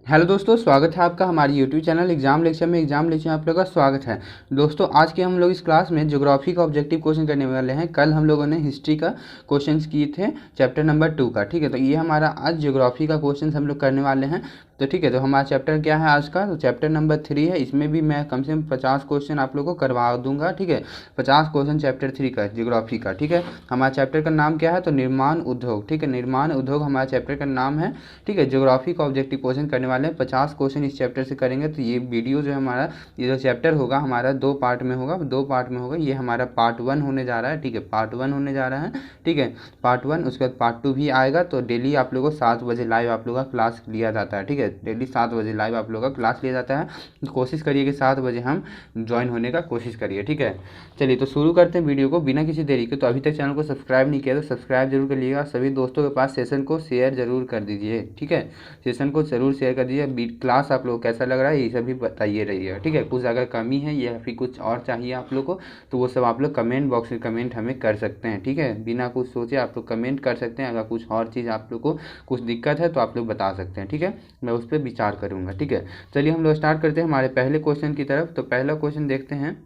Hello दोस्तों, स्वागत है आपका हमारी यूट्यूब चैनल एग्जाम लेक्चर में। एग्जाम लेक्चर में आप लोगों का स्वागत है। दोस्तों, आज के हम लोग इस क्लास में ज्योग्राफी का ऑब्जेक्टिव क्वेश्चन करने वाले हैं। कल हम लोगों ने हिस्ट्री का क्वेश्चंस किए थे चैप्टर नंबर 2 का। ठीक है, तो ये हमारा आज ज्योग्राफी का क्वेश्चन हम लोग करने वाले हैं। तो ठीक है, तो हमारा चैप्टर क्या है आज का? तो चैप्टर नंबर 3 है। इसमें भी मैं कम से कम 50 क्वेश्चन आप लोगों को करवा दूंगा। ठीक है, 50 क्वेश्चन चैप्टर 3 का ज्योग्राफी का। ठीक है, हमारा चैप्टर का नाम क्या है? तो निर्माण उद्योग। ठीक है, निर्माण उद्योग हमारा चैप्टर का नाम है। ठीक है, ज्योग्राफी का ऑब्जेक्टिव क्वेश्चन करने वाले हैं। 50 क्वेश्चन इस चैप्टर से करेंगे। तो ये वीडियो जो है हमारा, ये जो चैप्टर होगा हमारा 2 पार्ट में होगा। 2 पार्ट में होगा। ये हमारा पार्ट 1 होने जा रहा है। ठीक है, पार्ट 1 होने जा रहा है। ठीक है, पार्ट 1, उसके बाद पार्ट 2 भी आएगा। तो डेली आप लोगों को 7 बजे लाइव आप लोगों का क्लास लिया जाता है। ठीक है, डेली 7 बजे लाइव आप लोगों का क्लास लिया जाता है। तो कोशिश करिए कि 7 बजे हम ज्वाइन होने का कोशिश करिए। ठीक है, चलिए तो शुरू करते हैं वीडियो को बिना किसी देरी के। तो अभी तक चैनल को सब्सक्राइब नहीं किया तो सब्सक्राइब जरूर करिएगा। सभी दोस्तों के पास सेशन को शेयर जरूर कर दीजिए। ठीक है, सेशन को जरूर शेयर कर दीजिए। क्लास आप लोग कैसा लग रहा है ये सब भी बताइए रहिएगा। ठीक है, कुछ अगर कमी है या फिर कुछ और चाहिए आप लोग को तो वो सब आप लोग कमेंट बॉक्स में कमेंट हमें कर सकते हैं। ठीक है, बिना कुछ सोचे आप लोग कमेंट कर सकते हैं। अगर कुछ और चीज़ आप लोग को कुछ दिक्कत है तो आप लोग बता सकते हैं। ठीक है, मैं उस पर विचार करूँगा। ठीक है, चलिए हम लोग स्टार्ट करते हैं हमारे पहले क्वेश्चन की तरफ। तो पहला क्वेश्चन देखते हैं।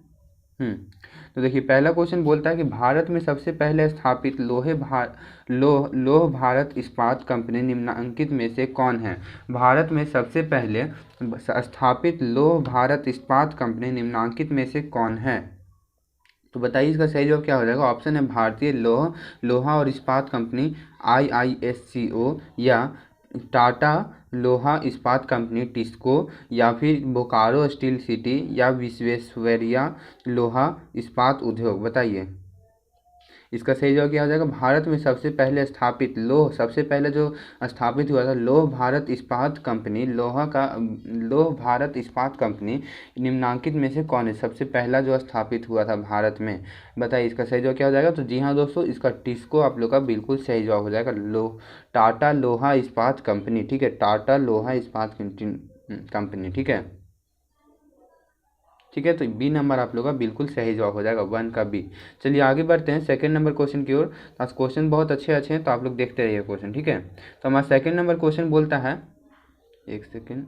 तो देखिए, पहला क्वेश्चन बोलता है कि भारत में सबसे पहले स्थापित लौह भारत इस्पात कंपनी निम्नलिखित में से कौन है? भारत में सबसे पहले स्थापित लौह भारत इस्पात कंपनी निम्नलिखित में से कौन है? तो बताइए इसका सही जवाब क्या हो जाएगा। ऑप्शन है भारतीय लोहा और इस्पात कंपनी IISCO, या टाटा लोहा इस्पात कंपनी टिस्को, या फिर बोकारो स्टील सिटी, या विश्वेश्वरैया लोहा इस्पात उद्योग। बताइए इसका सही जवाब क्या हो जाएगा। भारत में सबसे पहले स्थापित सबसे पहले जो स्थापित हुआ था लौह भारत इस्पात कंपनी, लौह भारत इस्पात कंपनी निम्नलिखित में से कौन है? सबसे पहला जो स्थापित हुआ था भारत में, बताइए इसका सही जवाब क्या हो जाएगा। तो जी हाँ दोस्तों, इसका टिस्को आप लोग का बिल्कुल सही जवाब हो जाएगा। टाटा लोहा इस्पात कंपनी। ठीक है, टाटा लोहा इस्पात कंपनी। ठीक है, ठीक है, तो बी नंबर आप लोग का बिल्कुल सही जवाब हो जाएगा, 1 का बी। चलिए आगे बढ़ते हैं सेकंड नंबर क्वेश्चन की ओर। आज क्वेश्चन बहुत अच्छे अच्छे हैं तो आप लोग देखते रहिए क्वेश्चन। ठीक है, तो हमारा सेकंड नंबर क्वेश्चन बोलता है, एक सेकेंड।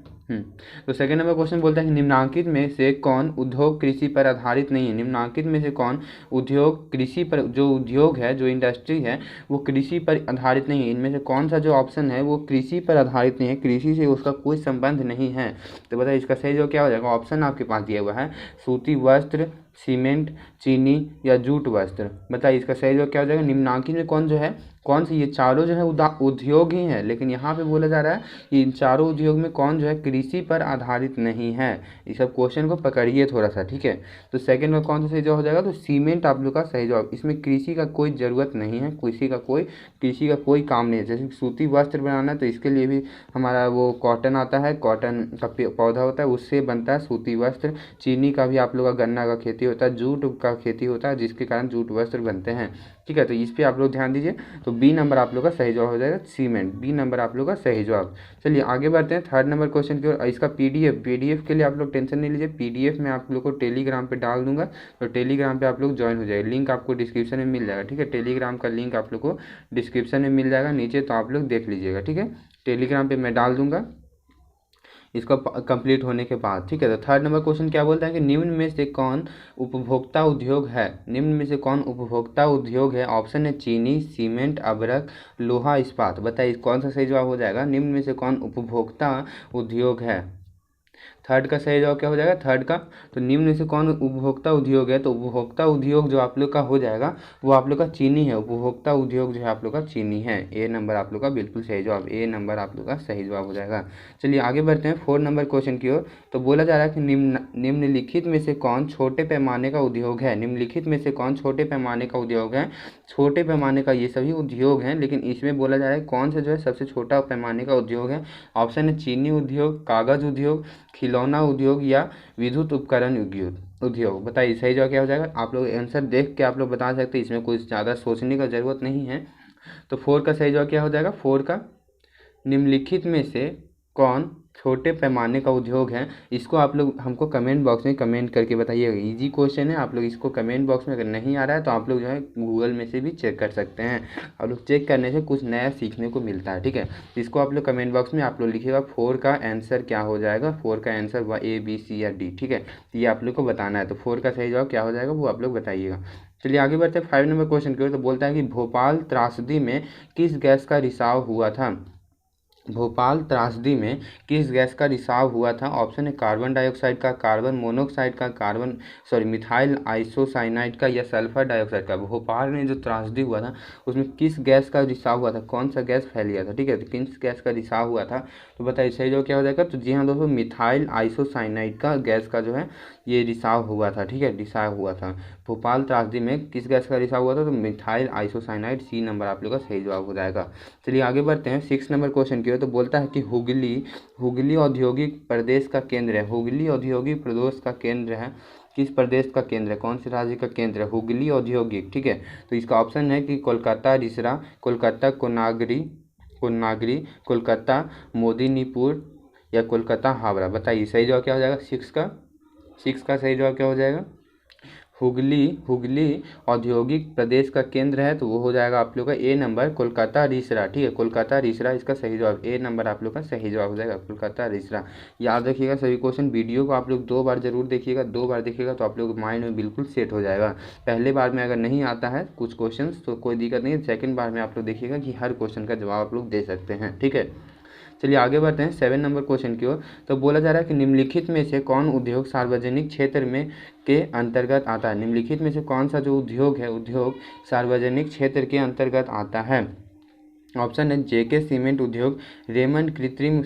तो सेकंड नंबर क्वेश्चन बोलता है कि निम्नलिखित में से कौन उद्योग कृषि पर आधारित नहीं है? निम्नलिखित में से कौन उद्योग कृषि पर, जो उद्योग है, जो इंडस्ट्री है, वो कृषि पर आधारित नहीं है? इनमें से कौन सा जो ऑप्शन है वो कृषि पर आधारित नहीं है, कृषि से उसका कोई संबंध नहीं है? तो बताइए इसका सही जो क्या हो जाएगा। ऑप्शन आपके पास दिया हुआ है, सूती वस्त्र, सीमेंट, चीनी, या जूट वस्त्र। बताइए इसका सही जो क्या हो जाएगा। निम्नलिखित में कौन जो है, कौन सी, ये चारों जो है उद्योग ही हैं, लेकिन यहाँ पे बोला जा रहा है कि इन चारों उद्योग में कौन जो है कृषि पर आधारित नहीं है। इस सब क्वेश्चन को पकड़िए थोड़ा सा। ठीक है, तो सेकंड में कौन सा सही जवाब हो जाएगा। तो सीमेंट आप लोग का सही जवाब। इसमें कृषि का कोई ज़रूरत नहीं है, कृषि का कोई काम नहीं है। जैसे सूती वस्त्र बनाना है तो इसके लिए भी हमारा वो कॉटन आता है, कॉटन का पौधा होता है, उससे बनता है सूती वस्त्र। चीनी का भी आप लोग का गन्ना का खेती होता है, जूट का खेती होता है, जिसके कारण जूट वस्त्र बनते हैं। ठीक है, तो इस पे आप लोग ध्यान दीजिए। तो बी नंबर आप लोग का सही जवाब हो जाएगा, सीमेंट। बी नंबर आप लोग का सही जवाब। चलिए आगे बढ़ते हैं थर्ड नंबर क्वेश्चन की ओर। इसका पीडीएफ के लिए आप लोग टेंशन नहीं लीजिए। पीडीएफ मैं आप लोग को टेलीग्राम पे डाल दूंगा, तो टेलीग्राम पे आप लोग ज्वाइन हो जाएगा। लिंक आपको डिस्क्रिप्शन में मिल जाएगा। ठीक है, टेलीग्राम का लिंक आप लोग को डिस्क्रिप्शन में मिल जाएगा नीचे, तो आप लोग देख लीजिएगा। ठीक है, टेलीग्राम पे मैं डाल दूंगा इसका कंप्लीट होने के बाद। ठीक है, तो थर्ड नंबर क्वेश्चन क्या बोलता है कि निम्न में से कौन उपभोक्ता उद्योग है? निम्न में से कौन उपभोक्ता उद्योग है? ऑप्शन है चीनी, सीमेंट, अभ्रक, लोहा इस्पात। बताइए कौन सा सही जवाब हो जाएगा। निम्न में से कौन उपभोक्ता उद्योग है? थर्ड का सही जवाब क्या हो जाएगा। थर्ड का, तो निम्न में से कौन उपभोक्ता उद्योग है? तो उपभोक्ता उद्योग जो आप लोग का हो जाएगा वो आप लोग का चीनी है। उपभोक्ता उद्योग जो है आप लोग का चीनी है। ए नंबर आप लोग का बिल्कुल सही जवाब, ए नंबर आप लोग का सही जवाब हो जाएगा। चलिए आगे बढ़ते हैं 4 नंबर क्वेश्चन की ओर। तो बोला जा रहा है कि निम्नलिखित में से कौन छोटे पैमाने का उद्योग है? निम्नलिखित में से कौन छोटे पैमाने का उद्योग है? छोटे पैमाने का ये सभी उद्योग हैं, लेकिन इसमें बोला जा रहा है कौन सा जो है सबसे छोटा पैमाने का उद्योग है। ऑप्शन है चीनी उद्योग, कागज उद्योग, खिलौना उद्योग, या विद्युत उपकरण उद्योग। बताइए सही जवाब क्या हो जाएगा। आप लोग आंसर देख के आप लोग बता सकते हैं, इसमें कुछ ज़्यादा सोचने का ज़रूरत नहीं है। तो 4 का सही जवाब क्या हो जाएगा। 4 का, निम्नलिखित में से कौन छोटे पैमाने का उद्योग है? इसको आप लोग हमको कमेंट बॉक्स में कमेंट करके बताइएगा। इजी क्वेश्चन है, आप लोग इसको कमेंट बॉक्स में अगर नहीं आ रहा है तो आप लोग जो है गूगल में से भी चेक कर सकते हैं। आप लोग चेक करने से कुछ नया सीखने को मिलता है, ठीक है। इसको आप लोग कमेंट बॉक्स में आप लोग लिखिएगा 4 का आंसर क्या हो जाएगा, 4 का आंसर A B C या D, ठीक है। ये आप लोग को बताना है, तो 4 का सही जवाब क्या हो जाएगा वो आप लोग बताइएगा। चलिए आगे बढ़ते हैं 5 नंबर क्वेश्चन की ओर। तो बोलता है कि भोपाल त्रासदी में किस गैस का रिसाव हुआ था? भोपाल त्रासदी में किस गैस का रिसाव हुआ था? ऑप्शन है कार्बन डाइऑक्साइड का, कार्बन मोनोऑक्साइड का, मिथाइल आइसोसाइनाइड का या सल्फर डाइऑक्साइड का। भोपाल में जो त्रासदी हुआ था उसमें किस गैस का रिसाव हुआ था, कौन सा गैस फैल गया था, ठीक है। तो किस गैस का रिसाव हुआ था तो बताइए सही जवाब क्या हो जाएगा। तो जी हाँ दोस्तों, मिथाइल आइसोसाइनाइड का गैस का जो है ये रिसाव हुआ था, ठीक है, रिसाव हुआ था। भोपाल त्रासदी में किस गैस का रिसाव हुआ था? तो मिथाइल आइसोसाइनाइड, सी नंबर आप लोग का सही जवाब हो जाएगा। चलिए आगे बढ़ते हैं 6 नंबर क्वेश्चन की ओर। तो बोलता है कि हुगली औद्योगिक प्रदेश का केंद्र है। हुगली औद्योगिक प्रदेश का केंद्र है, किस प्रदेश का केंद्र है, कौन से राज्य का केंद्र है? हुगली औद्योगिक, ठीक है। तो इसका ऑप्शन है कि कोलकाता रिसरा, कोलकाता कोनागरी, कोलकाता मोदिनीपुर या कोलकाता हावड़ा। बताइए सही जवाब क्या हो जाएगा? 6 का सही जवाब क्या हो जाएगा? हुगली औद्योगिक प्रदेश का केंद्र है, तो वो हो जाएगा आप लोग का ए नंबर कोलकाता रिसरा, ठीक है। कोलकाता रिसरा इसका सही जवाब, ए नंबर आप लोग का सही जवाब हो जाएगा कोलकाता रिसरा। याद रखिएगा सभी क्वेश्चन, वीडियो को आप लोग 2 बार जरूर देखिएगा, 2 बार देखिएगा तो आप लोग माइंड में बिल्कुल सेट हो जाएगा। पहले बार में अगर नहीं आता है कुछ क्वेश्चन तो कोई दिक्कत नहीं है, सेकेंड बार में आप लोग देखिएगा कि हर क्वेश्चन का जवाब आप लोग दे सकते हैं, ठीक है। चलिए आगे बढ़ते हैं 7 नंबर क्वेश्चन की ओर। तो बोला जा रहा है कि निम्नलिखित में से कौन उद्योग सार्वजनिक क्षेत्र में के अंतर्गत आता है? निम्नलिखित में से कौन सा जो उद्योग है, उद्योग सार्वजनिक क्षेत्र के अंतर्गत आता है? ऑप्शन है जेके सीमेंट उद्योग, रेमंड कृत्रिम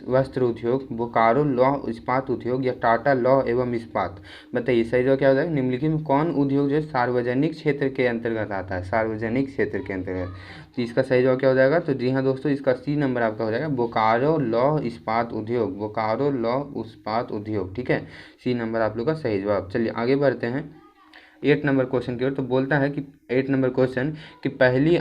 वस्त्र उद्योग, बोकारो लौह इस्पात उद्योग या टाटा लौह एवं इस्पात। बताइए सही जवाब क्या हो जाएगा? निम्नलिखित में कौन उद्योग जो है सार्वजनिक क्षेत्र के अंतर्गत आता है? सार्वजनिक क्षेत्र के अंतर्गत, तो इसका सही जवाब क्या हो जाएगा? तो जी हाँ दोस्तों, इसका सी नंबर आपका हो जाएगा बोकारो लौह इस्पात उद्योग, बोकारो लौह इस्पात उद्योग, ठीक है। सी नंबर आप लोग का सही जवाब। चलिए आगे बढ़ते हैं 8 नंबर क्वेश्चन की ओर। तो बोलता है कि 8 नंबर क्वेश्चन कि पहली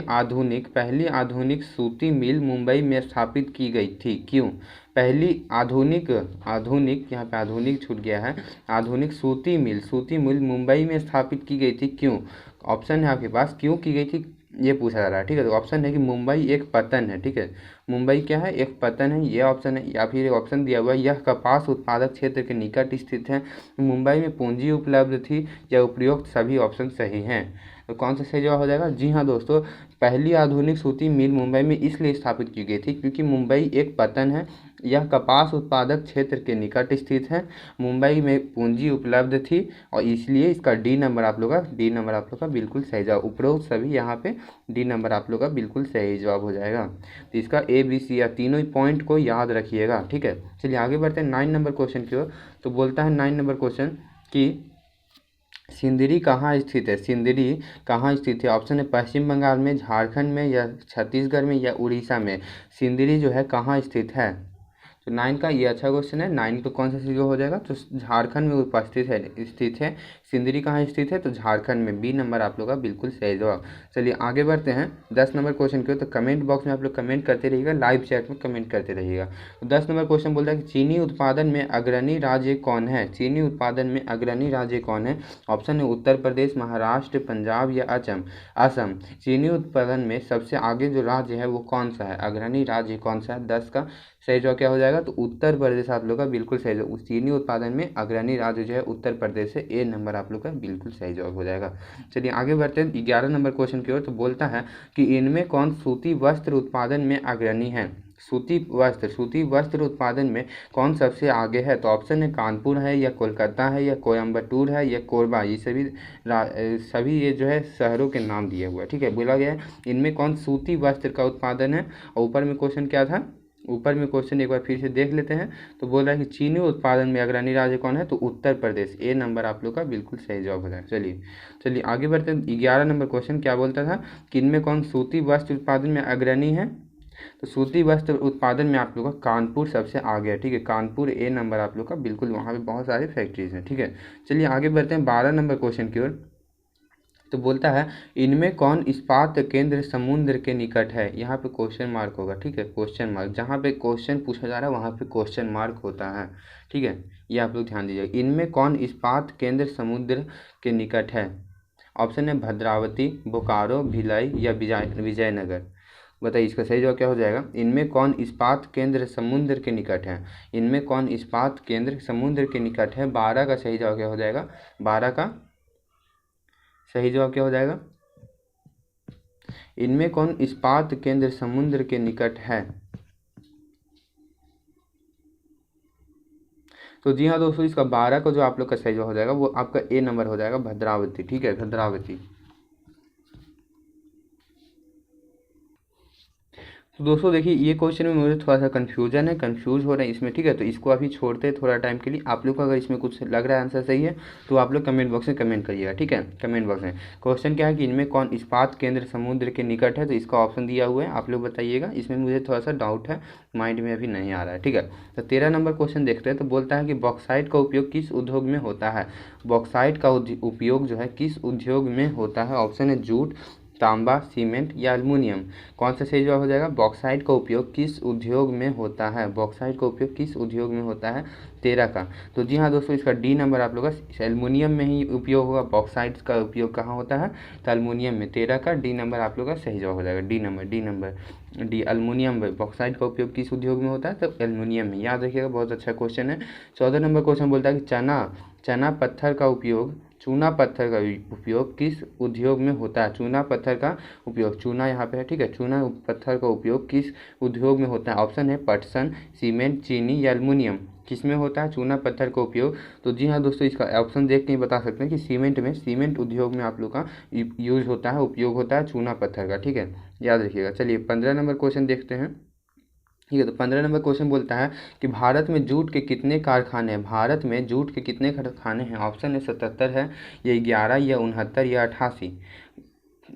आधुनिक सूती मिल मुंबई में स्थापित की गई थी, क्यों? पहली आधुनिक यहाँ पे आधुनिक छूट गया है, आधुनिक सूती मिल मुंबई में स्थापित की गई थी, क्यों? ऑप्शन है आपके पास, क्यों की गई थी ये पूछा जा रहा है, ठीक है। तो ऑप्शन है कि मुंबई एक पतन है, ठीक है। मुंबई क्या है? एक पतन है, ये ऑप्शन है। या फिर एक ऑप्शन दिया हुआ है यह कपास उत्पादक क्षेत्र के निकट स्थित है, मुंबई में पूंजी उपलब्ध थी, या उपयुक्त सभी ऑप्शन सही हैं। तो कौन सा सही जवाब हो जाएगा? जी हाँ दोस्तों, पहली आधुनिक सूती मिल मुंबई में इसलिए स्थापित की गई थी क्योंकि मुंबई एक पतन है, यह कपास उत्पादक क्षेत्र के निकट स्थित है, मुंबई में पूंजी उपलब्ध थी, और इसलिए इसका डी नंबर आप लोग का बिल्कुल सही जवाब। उपरोक्त सभी यहाँ पे डी नंबर आप लोग का बिल्कुल सही जवाब हो जाएगा। तो इसका ए बी सी या तीनों ही पॉइंट को याद रखिएगा, ठीक है। चलिए आगे बढ़ते हैं 9 नंबर क्वेश्चन की ओर। तो बोलता है 9 नंबर क्वेश्चन कि सिंदरी कहाँ स्थित है? सिंदरी कहाँ स्थित है? ऑप्शन है पश्चिम बंगाल में, झारखंड में या छत्तीसगढ़ में या उड़ीसा में। सिंदरी जो है कहाँ स्थित है? तो 9 का ये अच्छा क्वेश्चन है। 9 तो कौन सा चीज़ हो जाएगा? तो झारखंड में उपस्थित है, स्थित है। सिंदरी कहाँ स्थित है? तो झारखंड में, बी नंबर आप लोग का बिल्कुल सही जवाब। चलिए आगे बढ़ते हैं 10 नंबर क्वेश्चन की ओर। तो कमेंट बॉक्स में आप लोग कमेंट करते रहिएगा, लाइव चैट में कमेंट करते रहिएगा। तो 10 नंबर क्वेश्चन बोलता है कि चीनी उत्पादन में अग्रणी राज्य कौन है? चीनी उत्पादन में अग्रणी राज्य कौन है? ऑप्शन है उत्तर प्रदेश, महाराष्ट्र, पंजाब या असम। चीनी उत्पादन में सबसे आगे जो राज्य है वो कौन सा है? अग्रणी राज्य कौन सा है? 10 का सही जवाब क्या हो जाएगा? तो उत्तर प्रदेश आप लोग का बिल्कुल सही जवाब। चीनी उत्पादन में अग्रणी राज्य जो है उत्तर प्रदेश है, ए नंबर आप लोग का बिल्कुल सही जवाब हो जाएगा। चलिए आगे बढ़ते हैं 11 नंबर क्वेश्चन की ओर। तो बोलता है कि इनमें कौन सूती वस्त्र उत्पादन में अग्रणी है? सूती वस्त्र उत्पादन में कौन सबसे आगे है? तो ऑप्शन है कानपुर है, या कोलकाता है, या कोयम्बटूर है, या कोरबा। ये सभी ये जो है शहरों के नाम दिए हुए हैं, ठीक है। बोला गया है इनमें कौन सूती वस्त्र का उत्पादन है, और ऊपर में क्वेश्चन क्या था? ऊपर में क्वेश्चन एक बार फिर से देख लेते हैं। तो बोल रहा है कि चीनी उत्पादन में अग्रणी राज्य कौन है? तो उत्तर प्रदेश, ए नंबर आप लोग का बिल्कुल सही जवाब हो जाएगा। चलिए आगे बढ़ते हैं 11 नंबर क्वेश्चन क्या बोलता था कि इनमें कौन सूती वस्त्र उत्पादन में अग्रणी है? तो सूती वस्त्र उत्पादन में आप लोग का कानपुर सबसे आगे है, ठीक है। कानपुर ए नंबर आप लोग का बिल्कुल, वहाँ पे बहुत सारे फैक्ट्रीज हैं, ठीक है। चलिए आगे बढ़ते हैं 12 नंबर क्वेश्चन की ओर। तो बोलता है इनमें कौन इस्पात केंद्र समुद्र के निकट है। यहाँ पे क्वेश्चन मार्क होगा, ठीक है, क्वेश्चन मार्क, जहाँ पे क्वेश्चन पूछा जा रहा है वहाँ पे क्वेश्चन मार्क होता है, ठीक है, ये आप लोग ध्यान दीजिए। इनमें कौन इस्पात केंद्र समुद्र के निकट है। ऑप्शन है भद्रावती, बोकारो, भिलाई या विजयनगर। बताइए इसका सही जवाब क्या हो जाएगा। इनमें कौन इस्पात केंद्र समुद्र के निकट है। इनमें कौन इस्पात केंद्र समुद्र के निकट है। 12 का सही जवाब क्या हो जाएगा। 12 का सही जवाब क्या हो जाएगा। इनमें कौन इस्पात केंद्र समुद्र के निकट है। तो जी हाँ दोस्तों, इसका 12 का जो आप लोग का सही जवाब हो जाएगा वो आपका ए नंबर हो जाएगा, भद्रावती, ठीक है, भद्रावती। तो दोस्तों देखिए ये क्वेश्चन में मुझे थोड़ा सा कंफ्यूजन है, कंफ्यूज हो रहे हैं इसमें, ठीक है, तो इसको अभी छोड़ते हैं थोड़ा टाइम के लिए। आप लोग को अगर इसमें कुछ लग रहा है आंसर सही है तो आप लोग कमेंट बॉक्स में कमेंट करिएगा, ठीक है, कमेंट बॉक्स में। क्वेश्चन क्या है कि इनमें कौन इस्पात केंद्र समुद्र के निकट है, तो इसका ऑप्शन दिया हुआ है, आप लोग बताइएगा। इसमें मुझे थोड़ा सा डाउट है, माइंड में अभी नहीं आ रहा है, ठीक है। तो 13 नंबर क्वेश्चन देखते हैं। तो बोलता है कि बॉक्साइट का उपयोग किस उद्योग में होता है। बॉक्साइट का उपयोग जो है किस उद्योग में होता है। ऑप्शन है जूट, तांबा, सीमेंट या एल्युमिनियम। कौन सा सही जवाब हो जाएगा। बॉक्साइट का उपयोग किस उद्योग में होता है। बॉक्साइट का उपयोग किस उद्योग में होता है। 13 का। तो जी हाँ दोस्तों, इसका डी नंबर आप लोग का एल्युमिनियम में ही उपयोग होगा। बॉक्साइट का उपयोग कहाँ होता है, तो एल्युमिनियम में। 13 का डी नंबर आप लोग का सही जवाब हो जाएगा। डी नंबर डी एल्युमिनियम में। बॉक्साइट का उपयोग किस उद्योग में होता है, तो एल्युमिनियम में। याद रखिएगा, बहुत अच्छा क्वेश्चन है। 14 नंबर क्वेश्चन बोलता है कि चूना पत्थर का उपयोग किस उद्योग में होता है। चूना पत्थर का उपयोग, चूना यहाँ पे है, ठीक है, चूना पत्थर का उपयोग किस उद्योग में होता है। ऑप्शन है पटसन, सीमेंट, चीनी या एल्युमिनियम। किस में होता है चूना पत्थर का उपयोग। तो जी हाँ दोस्तों, इसका ऑप्शन देख के ही बता सकते हैं कि सीमेंट में, सीमेंट उद्योग में आप लोग का यूज होता है, उपयोग होता है चूना पत्थर का, ठीक है, याद रखिएगा। चलिए 15 नंबर क्वेश्चन देखते हैं, ठीक है। तो 15 नंबर क्वेश्चन बोलता है कि भारत में जूट के कितने कारखाने हैं। भारत में जूट के कितने कारखाने हैं। ऑप्शन है 77 है, या 11 या 69 या 88।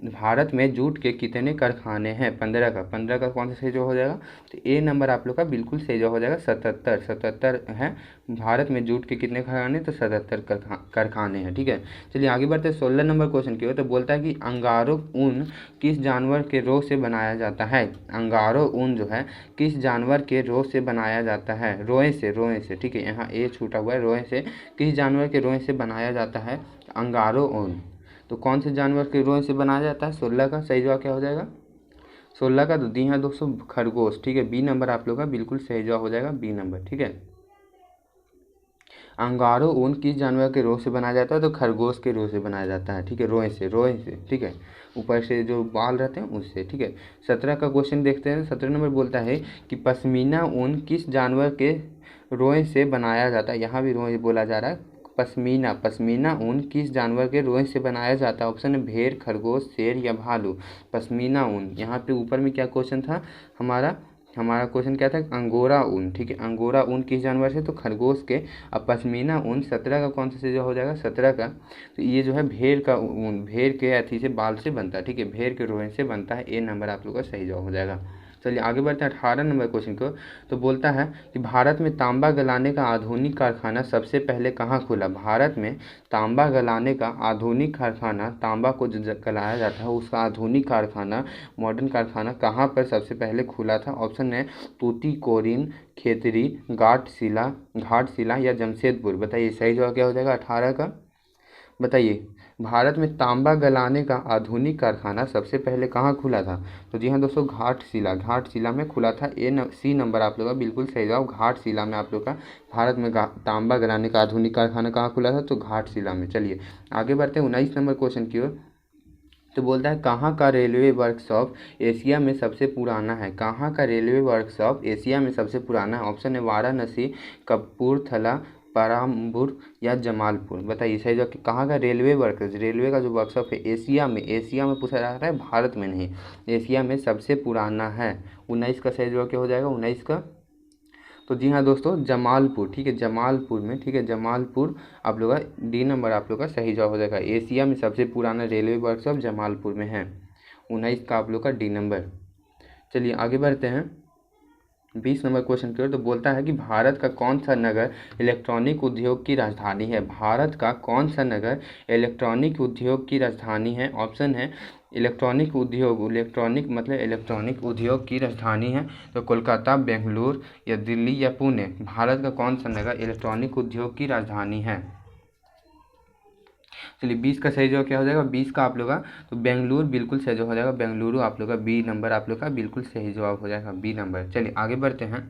भारत में जूट के कितने कारखाने हैं। 15 का कौन सा सही जवाब हो जाएगा। तो ए नंबर आप लोग का बिल्कुल सही जवाब हो जाएगा, 77 है। भारत में जूट के कितने कारखाने, तो 77 कारखाने हैं, ठीक है। चलिए आगे बढ़ते हैं 16 नंबर क्वेश्चन की ओर। तो बोलता है कि अंगारो ऊन किस जानवर के रोम से बनाया जाता है। अंगारो ऊन जो है किस जानवर के रोम से बनाया जाता है। रोए से, ठीक है, यहाँ ए छूटा हुआ है, रोए से। किस जानवर के रोए से बनाया जाता है अंगारो ऊन। तो कौन से जानवर के रोए से बनाया जाता है। 16 का सही जवाब क्या हो जाएगा। 16 का तो दी है दोस्तों खरगोश, ठीक है, बी नंबर आप लोग का बिल्कुल सही जवाब हो जाएगा, बी नंबर, ठीक है। अंगारो ऊन किस जानवर के रोए से बनाया जाता है, तो खरगोश के रोए से बनाया जाता है, ठीक है, रोए से, ठीक है, ऊपर से जो बाल रहते हैं उससे, ठीक है। 17 का क्वेश्चन देखते हैं। 17 नंबर बोलता है कि पश्मीना ऊन किस जानवर के रोए से बनाया जाता है। यहाँ भी रोए बोला जा रहा है। पश्मीना ऊन किस जानवर के रोए से बनाया जाता है। ऑप्शन है भेड़, खरगोश, शेर या भालू। पश्मीना ऊन, यहाँ पे ऊपर में क्या क्वेश्चन था हमारा क्वेश्चन क्या था, अंगोरा ऊन, ठीक है, अंगोरा ऊन किस जानवर से, तो खरगोश के। अब पश्मीना ऊन 17 का कौन सा सही हो जाएगा। 17 का तो ये जो है भेड़ का ऊन, भेड़ के अथी से, बाल से बनता है, ठीक है, भेड़ के रोए से बनता है। ए नंबर आप लोग का सही जवाब हो जाएगा। चलिए आगे बढ़ते हैं 18 नंबर क्वेश्चन को। तो बोलता है कि भारत में तांबा गलाने का आधुनिक कारखाना सबसे पहले कहाँ खुला। भारत में तांबा गलाने का आधुनिक कारखाना, तांबा को जो गलाया जाता है उसका आधुनिक कारखाना, मॉडर्न कारखाना कहाँ पर सबसे पहले खुला था। ऑप्शन है तूतीकोरिन, खेतरी, घाटशिला या जमशेदपुर। बताइए सही जवाब क्या हो जाएगा 18 का। बताइए भारत में तांबा गलाने का आधुनिक कारखाना सबसे पहले कहाँ खुला था। तो जी हाँ दोस्तों, घाटशिला में खुला था। सी नंबर आप लोग का बिल्कुल सही जवाब, घाटशिला में आप लोग का भारत में तांबा गलाने का आधुनिक कारखाना कहाँ खुला था, तो घाटशिला में। चलिए आगे बढ़ते हैं 19 नंबर क्वेश्चन की ओर। तो बोलता है कहाँ का रेलवे वर्कशॉप एशिया में सबसे पुराना है। कहाँ का रेलवे वर्कशॉप एशिया में सबसे पुराना है। ऑप्शन है वाराणसी, कपूरथला, पाराम्बुर या जमालपुर। बताइए सही जवाब कहाँ का रेलवे का जो वर्कशॉप है एशिया में पूछा जा रहा है, भारत में नहीं, एशिया में सबसे पुराना है। 19 का सही जवाब क्या हो जाएगा 19 का। तो जी हाँ दोस्तों, जमालपुर, ठीक है, जमालपुर में, ठीक है, जमालपुर आप लोग का डी नंबर आप लोग का सही जवाब हो जाएगा। एशिया में सबसे पुराना रेलवे वर्कशॉप जमालपुर में है। 19 का आप लोग का डी नंबर। चलिए आगे बढ़ते हैं 20 नंबर क्वेश्चन की ओर तो बोलता है कि भारत का कौन सा नगर इलेक्ट्रॉनिक उद्योग की राजधानी है। भारत का कौन सा नगर इलेक्ट्रॉनिक उद्योग की राजधानी है। ऑप्शन है इलेक्ट्रॉनिक उद्योग, इलेक्ट्रॉनिक मतलब इलेक्ट्रॉनिक उद्योग की राजधानी है तो कोलकाता, बेंगलुरु या दिल्ली या पुणे। भारत का कौन सा नगर इलेक्ट्रॉनिक उद्योग की राजधानी है। चलिए 20 का सही जवाब क्या हो जाएगा, 20 का आप लोग का तो बेंगलुरु बिल्कुल सही जवाब हो जाएगा। बेंगलुरु आप लोग का बी नंबर आप लोग का बिल्कुल सही जवाब हो जाएगा, बी नंबर। चलिए आगे बढ़ते हैं।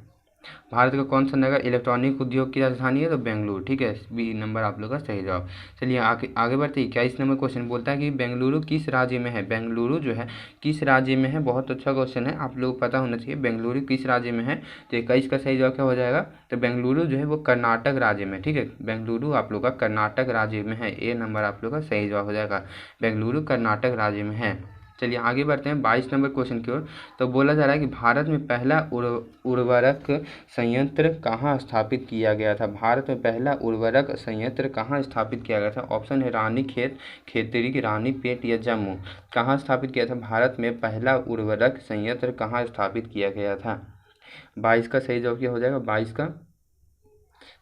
भारत का कौन सा नगर इलेक्ट्रॉनिक उद्योग की राजधानी है तो बेंगलुरु, ठीक है, बी नंबर आप लोग का सही जवाब। चलिए आगे आगे बढ़ते हैं। 21 नंबर क्वेश्चन बोलता है कि बेंगलुरु किस राज्य में है। बेंगलुरु जो है किस राज्य में है, बहुत अच्छा क्वेश्चन है, आप लोग को पता होना चाहिए बेंगलुरु किस राज्य में है। तो 21 का सही जवाब क्या हो जाएगा, तो बेंगलुरु जो है वो कर्नाटक राज्य में, ठीक है, बेंगलुरु आप लोग का कर्नाटक राज्य में है, ए नंबर आप लोग का सही जवाब हो जाएगा, बेंगलुरु कर्नाटक राज्य में है। चलिए आगे बढ़ते हैं 22 नंबर क्वेश्चन की ओर। तो बोला जा रहा है कि भारत में पहला उर्वरक संयंत्र कहाँ स्थापित किया गया था। भारत में पहला उर्वरक संयंत्र कहाँ स्थापित किया गया था। ऑप्शन है रानीखेत, खेतरी, रानीपेट या जम्मू। कहाँ स्थापित किया था, भारत में पहला उर्वरक संयंत्र कहाँ स्थापित किया गया था। 22 का सही जवाब क्या हो जाएगा, 22 का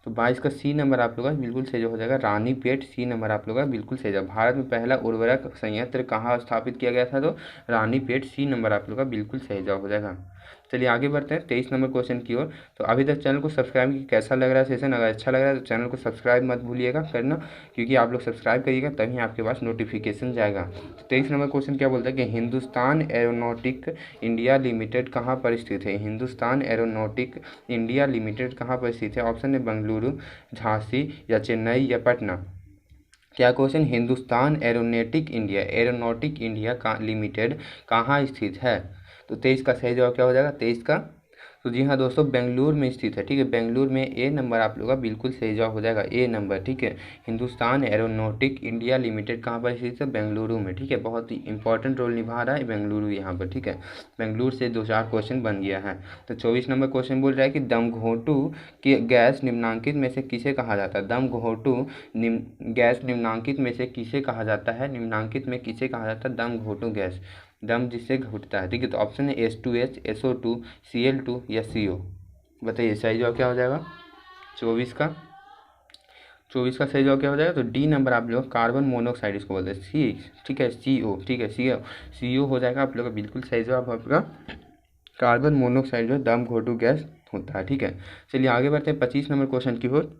तो 22 का सी नंबर आप लोग का बिल्कुल सही हो जाएगा, रानीपेट, सी नंबर आप लोग का बिल्कुल सही जवाब। भारत में पहला उर्वरक संयंत्र कहाँ स्थापित किया गया था तो रानीपेट, सी नंबर आप लोग का बिल्कुल सही जवाब हो जाएगा। चलिए आगे बढ़ते हैं 23 नंबर क्वेश्चन की ओर। तो अभी तक चैनल को सब्सक्राइब की कैसा लग रहा है सेशन, अगर अच्छा लग रहा है तो चैनल को सब्सक्राइब मत भूलिएगा करना, क्योंकि आप लोग सब्सक्राइब करिएगा तभी आपके पास नोटिफिकेशन जाएगा। तो 23 नंबर क्वेश्चन क्या बोलता है कि हिंदुस्तान एरोनॉटिक इंडिया लिमिटेड कहाँ पर स्थित है। हिंदुस्तान एरोनॉटिक इंडिया लिमिटेड कहाँ पर स्थित है। ऑप्शन है बेंगलुरु, झांसी या चेन्नई या पटना। क्या क्वेश्चन, हिंदुस्तान एरोनॉटिक इंडिया का लिमिटेड कहाँ स्थित है। तो 23 का सही जवाब क्या हो जाएगा, 23 का तो जी हाँ दोस्तों बेंगलुरु में स्थित है, ठीक है, बेंगलुरु में, ए नंबर आप लोग का बिल्कुल सही जवाब हो जाएगा, ए नंबर, ठीक है। हिंदुस्तान एरोनॉटिक इंडिया लिमिटेड कहाँ पर स्थित है, बेंगलुरु में, ठीक है, बहुत ही इंपॉर्टेंट रोल निभा रहा है बेंगलुरु यहाँ पर, ठीक है। बेंगलुरु से 2-4 क्वेश्चन बन गया है। तो 24 नंबर क्वेश्चन बोल रहा है कि दमघोंटू के गैस निम्नांकित में से किसे कहा जाता है। दमघोंटू गैस निम्नांकित में से किसे कहा जाता है, निम्नांकित में किसे कहा जाता है दमघोंटू गैस, दम जिससे घुटता है, ठीक है। तो ऑप्शन है H2H, SO2, Cl2 या CO। बताइए सही जवाब क्या हो जाएगा 24 का। 24 का सही जवाब क्या हो जाएगा, तो डी नंबर आप लोग कार्बन मोनोऑक्साइड इसको बोलते हैं, सी, ठीक है, CO, ठीक है, CO हो जाएगा आप लोग का बिल्कुल सही जवाब आपका। कार्बन मोनोऑक्साइड जो दम घोटू गैस होता है, ठीक है। चलिए आगे बढ़ते हैं 25 नंबर क्वेश्चन की ओर।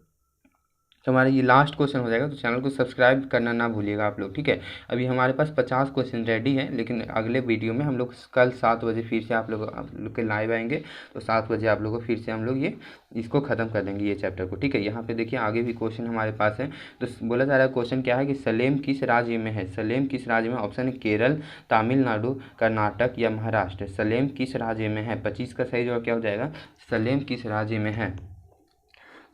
तो हमारा ये लास्ट क्वेश्चन हो जाएगा, तो चैनल को सब्सक्राइब करना ना भूलिएगा आप लोग, ठीक है। अभी हमारे पास 50 क्वेश्चन रेडी हैं, लेकिन अगले वीडियो में हम लोग कल 7 बजे फिर से आप लोग के लाइव आएंगे, तो 7 बजे आप लोग को फिर से हम लोग ये इसको ख़त्म कर देंगे ये चैप्टर को, ठीक है। यहाँ पे देखिए आगे भी क्वेश्चन हमारे पास है। तो बोला जा रहा है क्वेश्चन क्या है कि सलेम किस राज्य में है। सलेम किस राज्य में, ऑप्शन है केरल, तमिलनाडु, कर्नाटक या महाराष्ट्र। सलेम किस राज्य में है। 25 का सही जवाब क्या हो जाएगा, सलेम किस राज्य में है।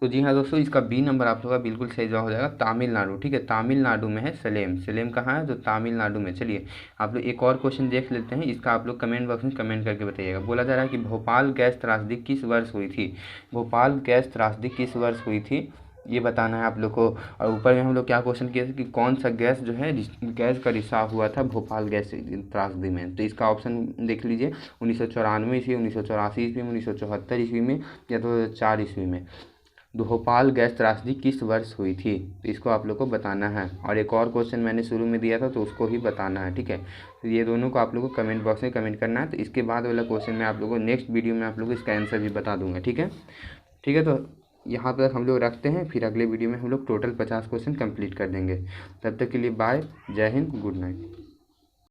तो जी हाँ दोस्तों इसका बी नंबर आप लोग का बिल्कुल सही जवाब हो जाएगा, तमिलनाडु, ठीक है, तमिलनाडु में है सलेम। सलेम कहाँ है, तो तमिलनाडु में। चलिए आप लोग एक और क्वेश्चन देख लेते हैं, इसका आप लोग कमेंट बॉक्स में कमेंट करके बताइएगा। बोला जा रहा है कि भोपाल गैस त्रासदी किस वर्ष हुई थी। भोपाल गैस त्रासदी किस वर्ष हुई थी ये बताना है आप लोग को। और ऊपर में हम लोग क्या क्वेश्चन किए थे कि कौन सा गैस जो है गैस का रिसाव हुआ था भोपाल गैस त्रासदी में। तो इसका ऑप्शन देख लीजिए 1994 ईस्वी, 1984 ईस्वी में, 1974 ईस्वी में या 2004 ईस्वी में। भोपाल गैस त्रासदी किस वर्ष हुई थी, तो इसको आप लोग को बताना है। और एक और क्वेश्चन मैंने शुरू में दिया था तो उसको ही बताना है, ठीक है। तो ये दोनों को आप लोग को कमेंट बॉक्स में कमेंट करना है। तो इसके बाद वाला क्वेश्चन मैं आप लोगों को नेक्स्ट वीडियो में आप लोग को इसका आंसर भी बता दूंगा, ठीक है, ठीक है। तो यहाँ पर हम लोग रखते हैं, फिर अगले वीडियो में हम लोग टोटल 50 क्वेश्चन कंप्लीट कर देंगे। तब तक के लिए बाय, जय हिंद, गुड नाइट।